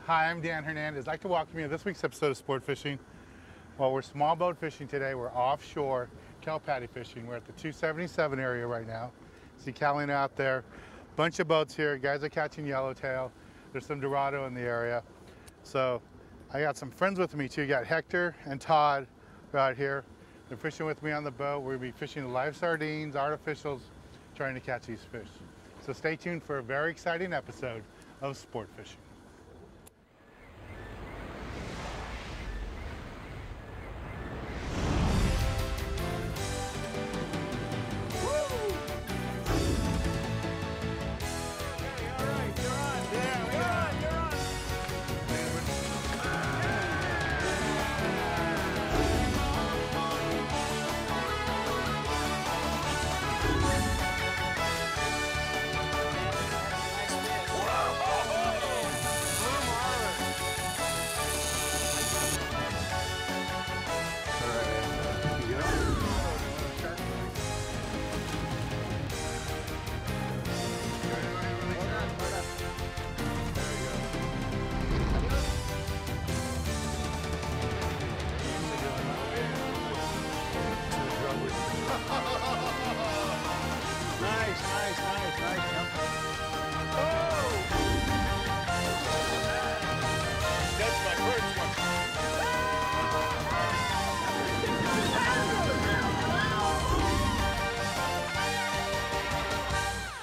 Hi, I'm Dan Hernandez. I'd like to welcome you to this week's episode of Sport Fishing. Well, we're small boat fishing today. We're offshore kelp patty fishing. We're at the 277 area right now. See Callie out there. Bunch of boats here. Guys are catching yellowtail. There's some Dorado in the area. So I got some friends with me too. Got Hector and Todd out here. They're fishing with me on the boat. We're gonna be fishing live sardines, artificials, trying to catch these fish. So stay tuned for a very exciting episode of Sport Fishing.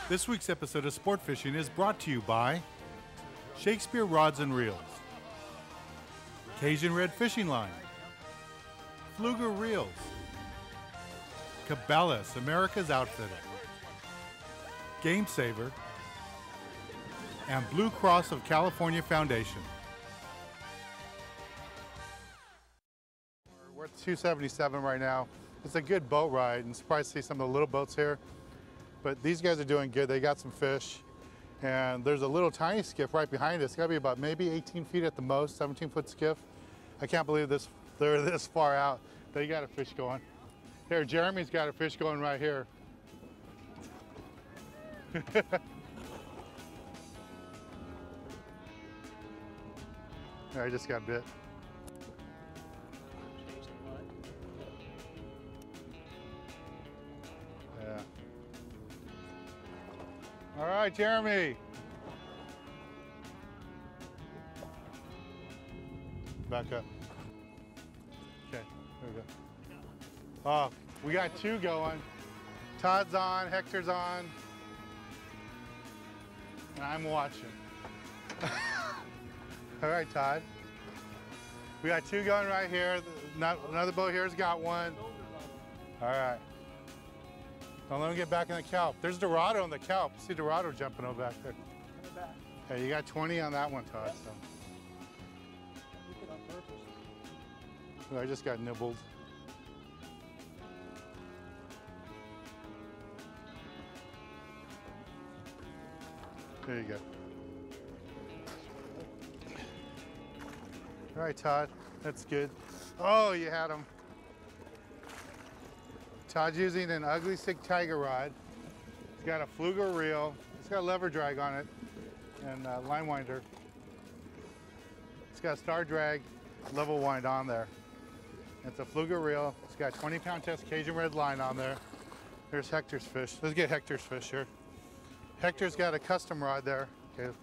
This week's episode of Sport Fishing is brought to you by Shakespeare Rods and Reels, Cajun Red Fishing Line, Fluger Reels, Cabelas, America's Outfitter, Game Saver, and Blue Cross of California Foundation. We're at 277 right now. It's a good boat ride, and surprised to see some of the little boats here. But these guys are doing good. They got some fish. And there's a little tiny skiff right behind us. It's got to be about maybe 18 feet at the most, 17-foot skiff. I can't believe they're this far out. They got a fish going. Here, Jeremy's got a fish going right here. I just got bit. Yeah. All right, Jeremy. Back up. Okay, there we go. Oh, we got two going. Todd's on, Hector's on, and I'm watching. All right, Todd. We got two going right here. Another boat here's got one. All right. Don't let him get back in the kelp. There's Dorado in the kelp. See Dorado jumping over back there. Hey, you got 20 on that one, Todd. So. I just got nibbled. There you go. All right, Todd. That's good. Oh, you had him. Todd's using an ugly stick tiger rod. It's got a Fluger reel. It's got a lever drag on it and a line winder. It's got a star drag level wind on there. It's a Fluger reel. It's got 20-pound test Cajun red line on there. There's Hector's fish. Let's get Hector's fish here. Hector's got a custom rod there. Okay.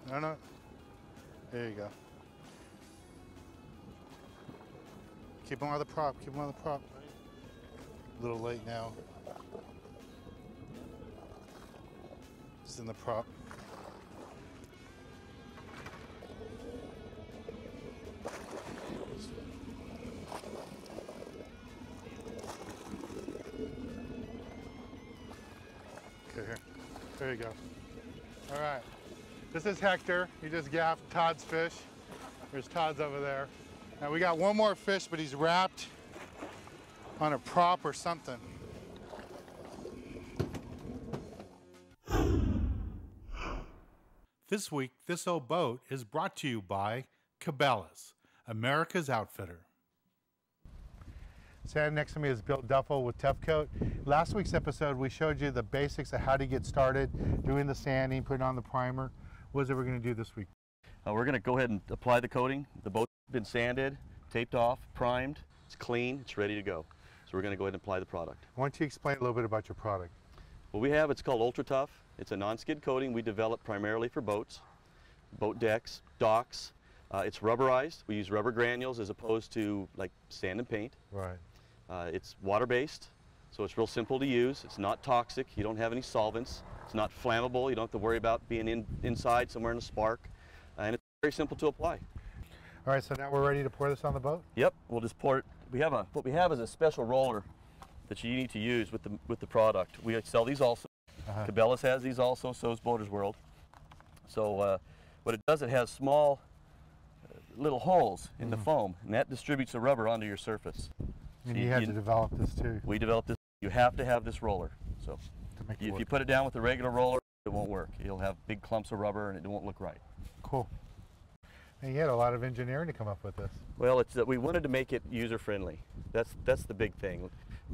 No. There you go. Keep him on the prop. Keep him on the prop. A little late now. It's in the prop. Okay, here. There you go. All right. This is Hector. He just gaffed Todd's fish. There's Todd's over there. Now we got one more fish, but he's wrapped on a prop or something. This week, This Old Boat is brought to you by Cabelas, America's Outfitter. Standing next to me is Bill Duffel with Tough Coat. Last week's episode, we showed you the basics of how to get started, doing the sanding, putting on the primer. What is it we're going to do this week? We're going to go ahead and apply the coating. The boat's been sanded, taped off, primed. It's clean, it's ready to go. So we're going to go ahead and apply the product. Why don't you explain a little bit about your product? What we have, it's called Ultra Tough. It's a non-skid coating we developed primarily for boats, boat decks, docks. It's rubberized. We use rubber granules as opposed to like sand and paint. Right. It's water-based, so it's real simple to use. It's not toxic. You don't have any solvents. It's not flammable. You don't have to worry about being inside somewhere in a spark. And it's very simple to apply. All right, so now we're ready to pour this on the boat? Yep, we'll just pour it. What we have is a special roller that you need to use with the product. We sell these also. Cabelas has these also, so does Boaters World. So what it does, it has small little holes in the foam, and that distributes the rubber onto your surface. And you had to develop this too. We developed this. You have to have this roller. So if you put it down with a regular roller, it won't work. You'll have big clumps of rubber and it won't look right. Cool. And you had a lot of engineering to come up with this. Well, it's that we wanted to make it user-friendly. That's the big thing.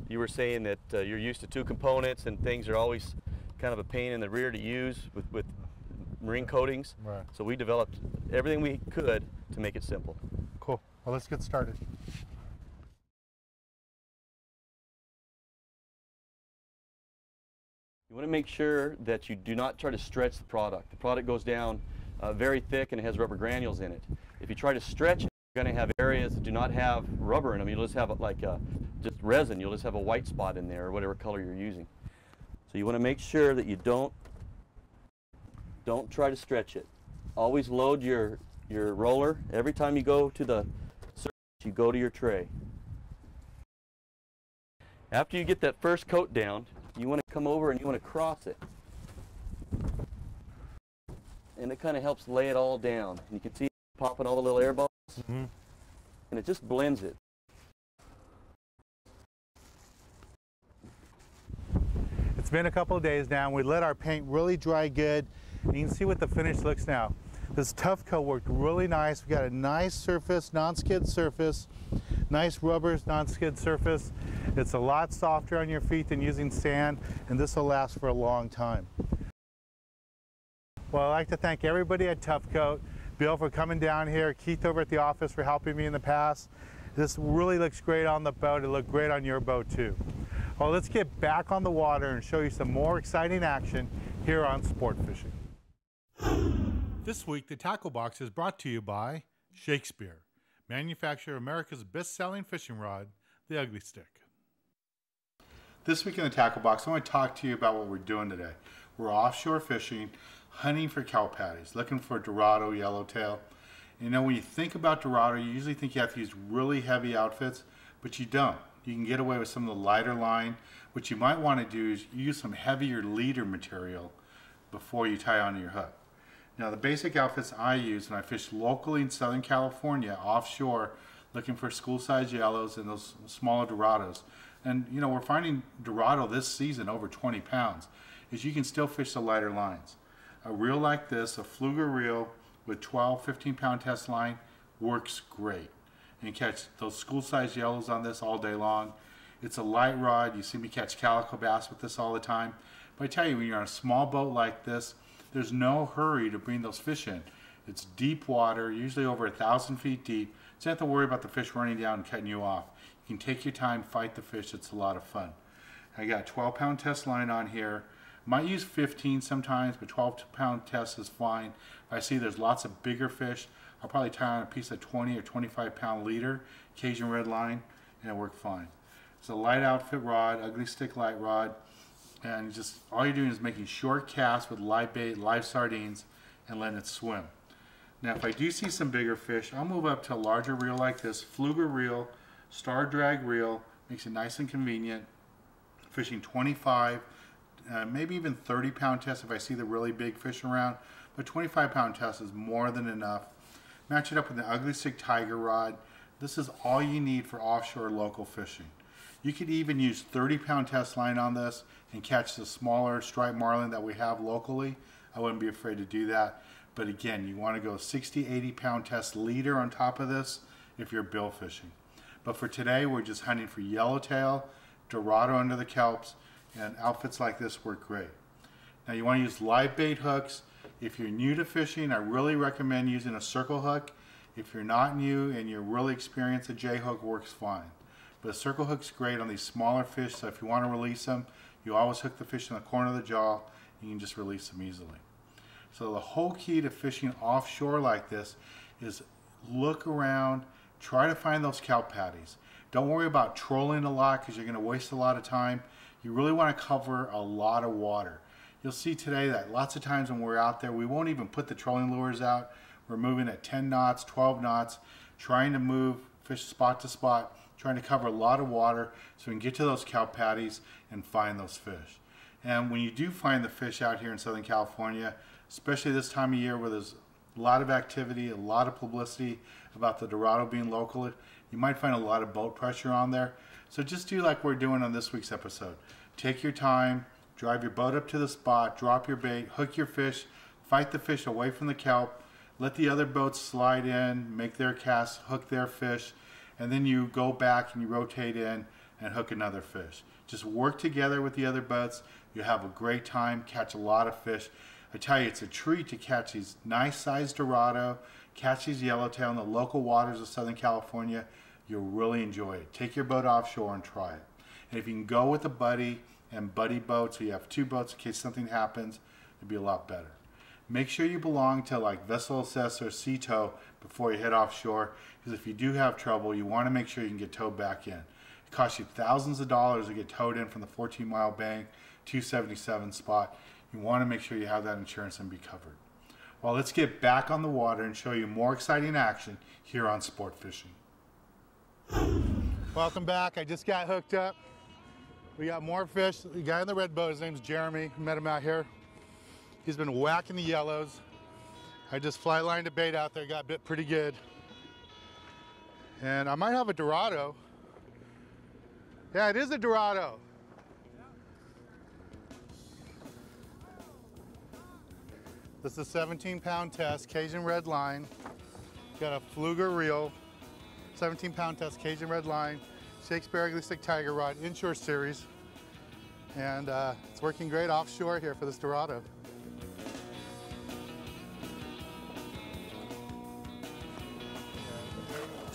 You were saying that you're used to two components and things are always kind of a pain in the rear to use with marine coatings. Right. So we developed everything we could to make it simple. Cool. Well, let's get started. You want to make sure that you do not try to stretch the product. The product goes down very thick and it has rubber granules in it. If you try to stretch it, you're going to have areas that do not have rubber in them. You'll just have like just resin. You'll just have a white spot in there or whatever color you're using. So you want to make sure that you don't try to stretch it. Always load your roller. Every time you go to the surface, you go to your tray. After you get that first coat down, you want to come over and you want to cross it. And it kind of helps lay it all down. And you can see it popping all the little air bubbles. And it just blends it. It's been a couple of days now, and we let our paint really dry good. And you can see what the finish looks now. This tough coat worked really nice. We got a nice surface, non-skid surface, nice rubbers, non-skid surface. It's a lot softer on your feet than using sand, and this will last for a long time. Well, I'd like to thank everybody at Tough Coat, Bill for coming down here, Keith over at the office for helping me in the past. This really looks great on the boat. It looked great on your boat too. Well, let's get back on the water and show you some more exciting action here on Sport Fishing. This week, the Tackle Box is brought to you by Shakespeare, manufacturer of America's best-selling fishing rod, the Ugly Stick. This week in the Tackle Box, I want to talk to you about what we're doing today. We're offshore fishing, hunting for kelp patties, looking for Dorado, yellowtail. You know, when you think about Dorado, you usually think you have to use really heavy outfits, but you don't. You can get away with some of the lighter line. What you might want to do is use some heavier leader material before you tie onto your hook. Now, the basic outfits I use when I fish locally in Southern California, offshore, looking for school-size yellows and those smaller Dorados. And, you know, we're finding Dorado this season over 20 pounds, is you can still fish the lighter lines. A reel like this, a Fluger reel with 12, 15-pound test line, works great. And you catch those school-size yellows on this all day long. It's a light rod. You see me catch calico bass with this all the time. But I tell you, when you're on a small boat like this, there's no hurry to bring those fish in. It's deep water, usually over 1,000 feet deep, so you don't have to worry about the fish running down and cutting you off. You can take your time, fight the fish. It's a lot of fun. I got a 12-pound test line on here. Might use 15 sometimes, but 12-pound test is fine. If I see there's lots of bigger fish, I'll probably tie on a piece of 20 or 25-pound leader, Cajun red line, and it'll work fine. It's a light outfit rod, Ugly Stick light rod, and just all you're doing is making short casts with live bait, live sardines, and letting it swim. Now, if I do see some bigger fish, I'll move up to a larger reel like this, Fluger reel, Star Drag reel, makes it nice and convenient. Fishing 25, maybe even 30-pound test if I see the really big fish around, but 25-pound test is more than enough. Match it up with the Ugly Stick Tiger rod. This is all you need for offshore local fishing. You could even use 30-pound test line on this and catch the smaller striped marlin that we have locally. I wouldn't be afraid to do that. But again, you want to go 60, 80-pound test leader on top of this if you're bill fishing. But for today, we're just hunting for yellowtail, Dorado under the kelps, and outfits like this work great. Now you want to use live bait hooks. If you're new to fishing, I really recommend using a circle hook. If you're not new and you're really experienced, a J hook works fine. But a circle hook's great on these smaller fish, so if you want to release them, you always hook the fish in the corner of the jaw, and you can just release them easily. So the whole key to fishing offshore like this is look around, try to find those kelp patties. Don't worry about trolling a lot because you're going to waste a lot of time. You really want to cover a lot of water. You'll see today that lots of times when we're out there, we won't even put the trolling lures out. We're moving at 10 knots, 12 knots, trying to move fish spot to spot, trying to cover a lot of water so we can get to those kelp patties and find those fish. And when you do find the fish out here in Southern California, especially this time of year where there's a lot of activity, a lot of publicity about the Dorado being local, you might find a lot of boat pressure on there. So just do like we're doing on this week's episode. Take your time, drive your boat up to the spot, drop your bait, hook your fish, fight the fish away from the kelp, let the other boats slide in, make their casts, hook their fish, and then you go back and you rotate in and hook another fish. Just work together with the other boats. You'll have a great time, catch a lot of fish. I tell you, it's a treat to catch these nice sized Dorado, catch these yellowtail in the local waters of Southern California. You'll really enjoy it. Take your boat offshore and try it. And if you can go with a buddy and buddy boat, so you have two boats in case something happens, it'd be a lot better. Make sure you belong to like Vessel Assessor or Sea Tow before you head offshore, because if you do have trouble, you want to make sure you can get towed back in. It costs you thousands of dollars to get towed in from the 14-mile bank, 277 spot. You want to make sure you have that insurance and be covered. Well, let's get back on the water and show you more exciting action here on Sport Fishing. Welcome back. I just got hooked up. We got more fish. The guy in the red boat, his name's Jeremy. I met him out here. He's been whacking the yellows. I just fly lined a bait out there, got bit pretty good. And I might have a Dorado. Yeah, it is a Dorado. This is a 17-pound test, Cajun red line. Got a Fluger reel, 17-pound test, Cajun red line, Shakespeare Ugly Stick Tiger Rod, inshore series. And it's working great offshore here for this Dorado.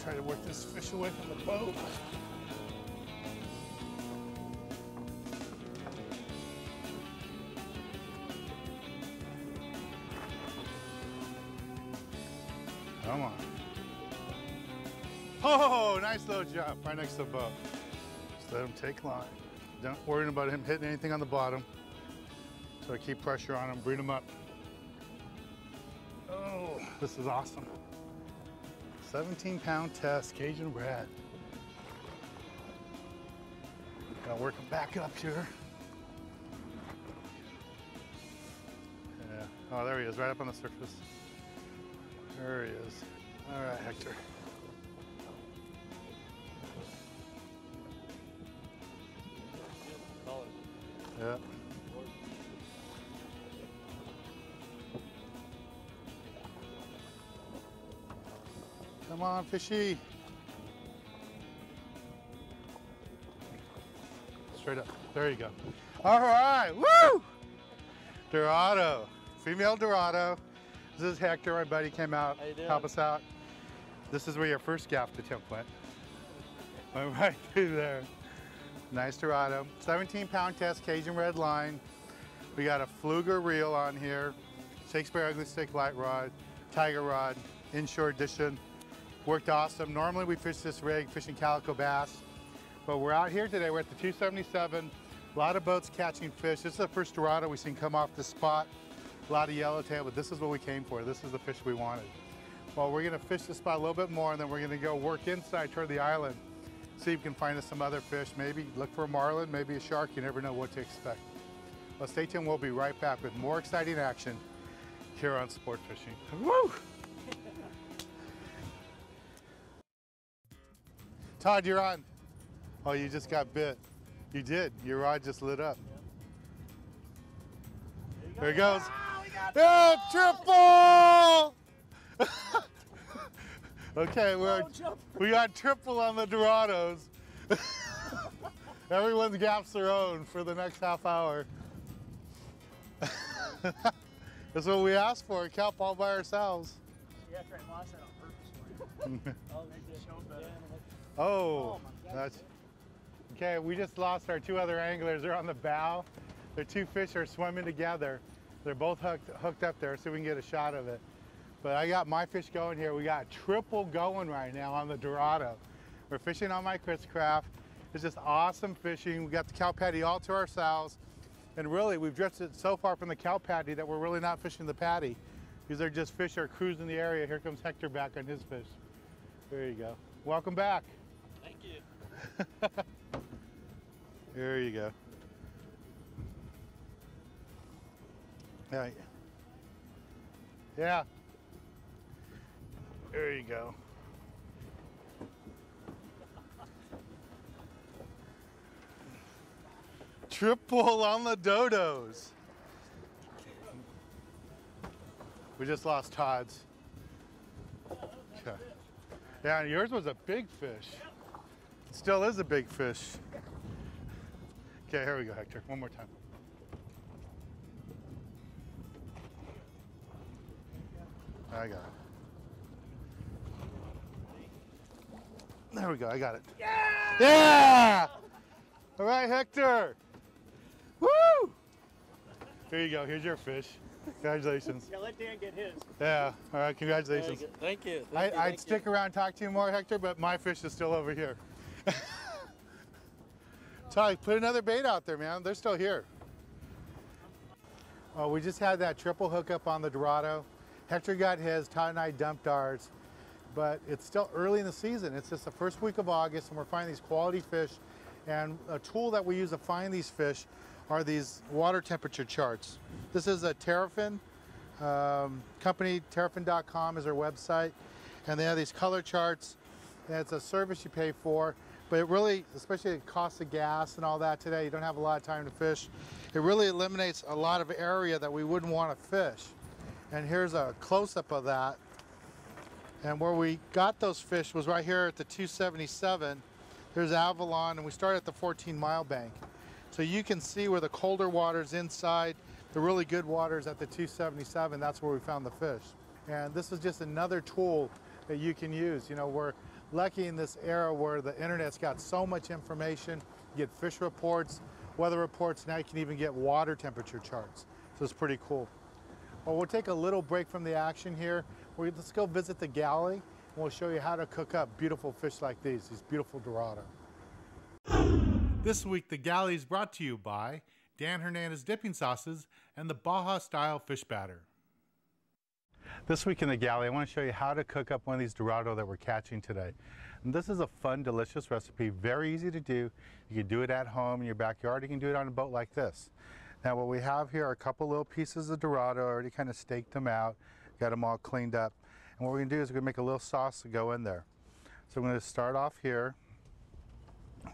Try to work this fish away from the boat. Come on. Oh, nice little jump right next to the boat. Just let him take line. Don't worry about him hitting anything on the bottom. So I keep pressure on him, bring him up. Oh, this is awesome. 17-pound test, Cajun red. Gotta work him back up here. Yeah. Oh, there he is, right up on the surface. There he is. All right, Hector. Yeah. Come on, fishy. Straight up. There you go. All right. Woo! Dorado. Female Dorado. This is Hector, my buddy, came out, help us out. This is where your first gaff attempt went. Went right through there. Nice Dorado. 17-pound test, Cajun red line. We got a Fluger reel on here, Shakespeare Ugly Stick light rod, tiger rod, inshore edition. Worked awesome. Normally we fish this rig fishing calico bass, but we're out here today. We're at the 277. A lot of boats catching fish. This is the first Dorado we've seen come off the spot. A lot of yellowtail, but this is what we came for. This is the fish we wanted. Well, we're gonna fish the spot a little bit more, and then we're gonna go work inside toward the island. See if we can find us some other fish. Maybe look for a marlin, maybe a shark. You never know what to expect. Well, stay tuned. We'll be right back with more exciting action here on Sport Fishing. Woo! Todd, you're on. Oh, you just got bit. You did. Your rod just lit up. There he goes. Yeah, triple! Okay, we got triple on the Dorados. Everyone's gaps their own for the next half hour. That's what we asked for, kelp all by ourselves. Yeah, after I lost that on purpose for you. Oh, that's okay. We just lost our two other anglers. They're on the bow. The two fish are swimming together. They're both hooked up there, so we can get a shot of it. But I got my fish going here. We got triple going right now on the Dorado. We're fishing on my Chris craft. It's just awesome fishing. We got the kelp patty all to ourselves. And really, we've drifted so far from the kelp patty that we're really not fishing the patty. These are just fish that are cruising the area. Here comes Hector back on his fish. There you go. Welcome back. Thank you. There you go. Yeah. Yeah. There you go. Triple on the dodos. We just lost Todd's. Okay. Yeah, and yours was a big fish. It still is a big fish. Okay, here we go, Hector. One more time. I got it. There we go, I got it. Yeah! Yeah! All right, Hector. Woo! Here you go, here's your fish. Congratulations. Yeah, let Dan get his. Yeah, all right, congratulations. Thank you. I'd stick around and talk to you more, Hector, but my fish is still over here. Ty, put another bait out there, man. They're still here. Oh, we just had that triple hookup on the Dorado. Hector got his, Todd and I dumped ours, but it's still early in the season. It's just the first week of August, and we're finding these quality fish. And a tool that we use to find these fish are these water temperature charts. This is a Terrafin company, terrafin.com is their website, and they have these color charts, and it's a service you pay for, but it really, especially the cost of gas and all that today, you don't have a lot of time to fish, it really eliminates a lot of area that we wouldn't want to fish. And here's a close-up of that. And where we got those fish was right here at the 277. There's Avalon, and we started at the 14-mile bank. So you can see where the colder water's inside, the really good water's at the 277. That's where we found the fish. And this is just another tool that you can use. You know, we're lucky in this era where the internet's got so much information. You get fish reports, weather reports, now you can even get water temperature charts. So it's pretty cool. Well, we'll take a little break from the action here. Let's go visit the galley, and we'll show you how to cook up beautiful fish like these beautiful Dorado. This week, the galley is brought to you by Dan Hernandez Dipping Sauces and the Baja Style Fish Batter. This week in the galley, I want to show you how to cook up one of these Dorado that we're catching today. And this is a fun, delicious recipe, very easy to do. You can do it at home in your backyard. You can do it on a boat like this. Now what we have here are a couple little pieces of Dorado. I already kind of staked them out, got them all cleaned up. And what we're going to do is we're going to make a little sauce to go in there. So I'm going to start off here.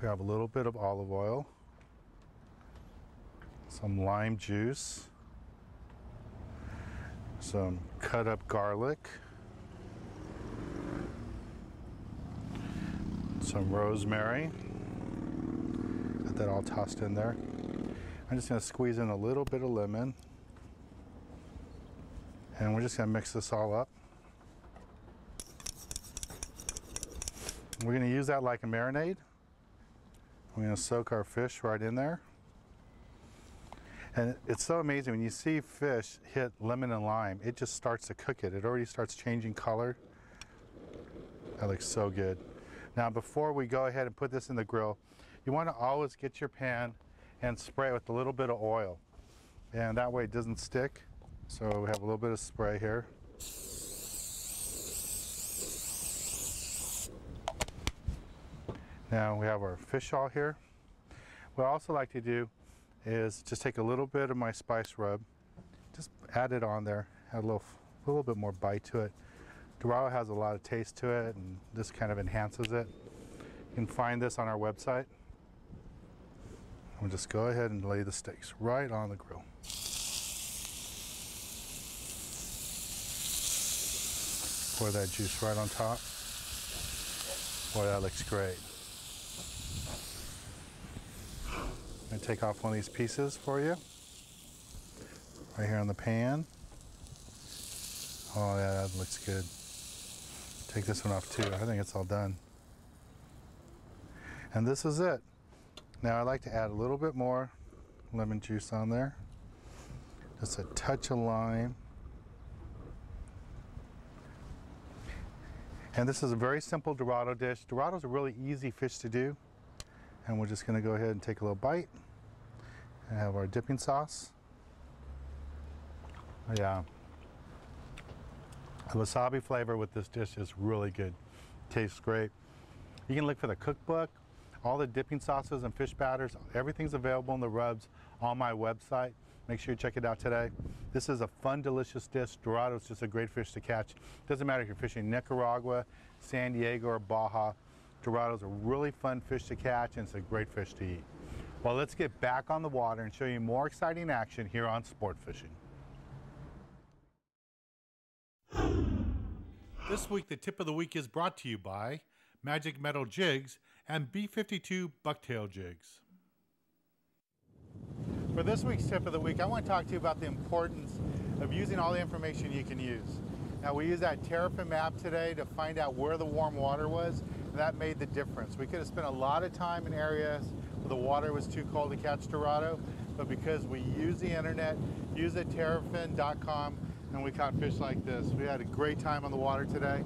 We have a little bit of olive oil, some lime juice, some cut up garlic, some rosemary. Got that all tossed in there. I'm just going to squeeze in a little bit of lemon, and we're just going to mix this all up. We're going to use that like a marinade. We're going to soak our fish right in there. And it's so amazing when you see fish hit lemon and lime, it just starts to cook it. It already starts changing color. That looks so good. Now before we go ahead and put this in the grill, you want to always get your pan and spray it with a little bit of oil. And that way it doesn't stick. So we have a little bit of spray here. Now we have our fish all here. What I also like to do is just take a little bit of my spice rub, just add it on there, add a little bit more bite to it. Dorado has a lot of taste to it, and this kind of enhances it. You can find this on our website. We'll just go ahead and lay the steaks right on the grill. Pour that juice right on top. Boy, that looks great. I'm going to take off one of these pieces for you, right here on the pan. Oh yeah, that looks good. Take this one off too. I think it's all done. And this is it. Now I like to add a little bit more lemon juice on there. Just a touch of lime. And this is a very simple Dorado dish. Dorado's a really easy fish to do. And we're just gonna go ahead and take a little bite and have our dipping sauce. Yeah. The wasabi flavor with this dish is really good. Tastes great. You can look for the cookbook, all the dipping sauces and fish batters. Everything's available in the rubs on my website. Make sure you check it out today. This is a fun, delicious dish. Dorado is just a great fish to catch. Doesn't matter if you're fishing Nicaragua, San Diego, or Baja. Dorado's a really fun fish to catch, and it's a great fish to eat. Well, let's get back on the water and show you more exciting action here on Sport Fishing. This week, the tip of the week is brought to you by Magic Metal Jigs and B52 Bucktail Jigs. For this week's tip of the week, I want to talk to you about the importance of using all the information you can use. Now, we used that Terrapin map today to find out where the warm water was, and that made the difference. We could have spent a lot of time in areas where the water was too cold to catch Dorado, but because we use the internet, use the terrapin.com, and we caught fish like this. We had a great time on the water today.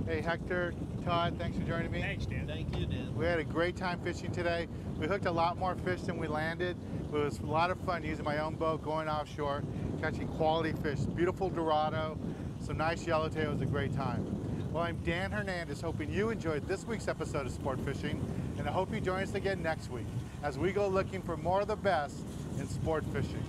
Hey, Hector, Todd, thanks for joining me. Thanks, Dan. Thank you, Dan. We had a great time fishing today. We hooked a lot more fish than we landed. It was a lot of fun using my own boat, going offshore, catching quality fish. Beautiful Dorado, some nice yellowtail. It was a great time. Well, I'm Dan Hernandez, hoping you enjoyed this week's episode of Sport Fishing, and I hope you join us again next week as we go looking for more of the best in sport fishing.